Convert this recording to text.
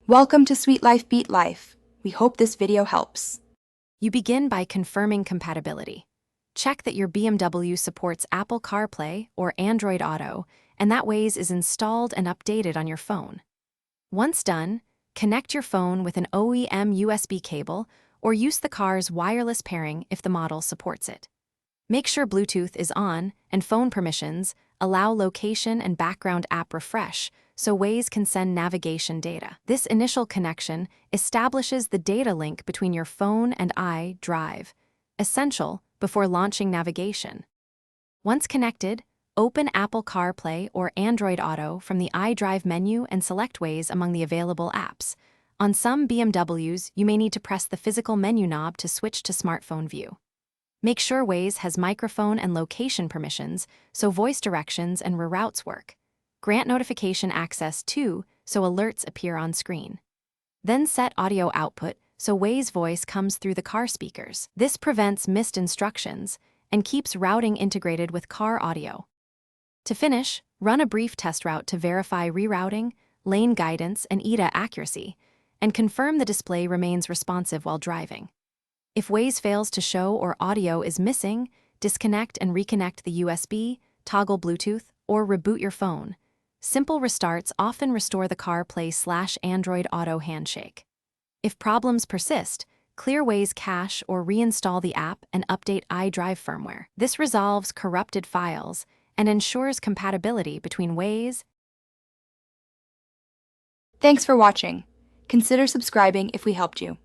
Welcome to Sweet Life Beat Life. We hope this video helps. You begin by confirming compatibility. Check that your BMW supports Apple CarPlay or Android Auto, and that Waze is installed and updated on your phone. Once done, connect your phone with an OEM USB cable or use the car's wireless pairing if the model supports it. Make sure Bluetooth is on and phone permissions allow location and background app refresh so Waze can send navigation data. This initial connection establishes the data link between your phone and iDrive, essential before launching navigation. Once connected, open Apple CarPlay or Android Auto from the iDrive menu and select Waze among the available apps. On some BMWs, you may need to press the physical menu knob to switch to smartphone view. Make sure Waze has microphone and location permissions so voice directions and reroutes work. Grant notification access too so alerts appear on screen. Then set audio output so Waze voice comes through the car speakers. This prevents missed instructions and keeps routing integrated with car audio. To finish, run a brief test route to verify rerouting, lane guidance, and ETA accuracy, and confirm the display remains responsive while driving. If Waze fails to show or audio is missing, disconnect and reconnect the USB, toggle Bluetooth, or reboot your phone. Simple restarts often restore the CarPlay/Android Auto handshake. If problems persist, clear Waze cache or reinstall the app and update iDrive firmware. This resolves corrupted files and ensures compatibility between Waze. Thanks for watching. Consider subscribing if we helped you.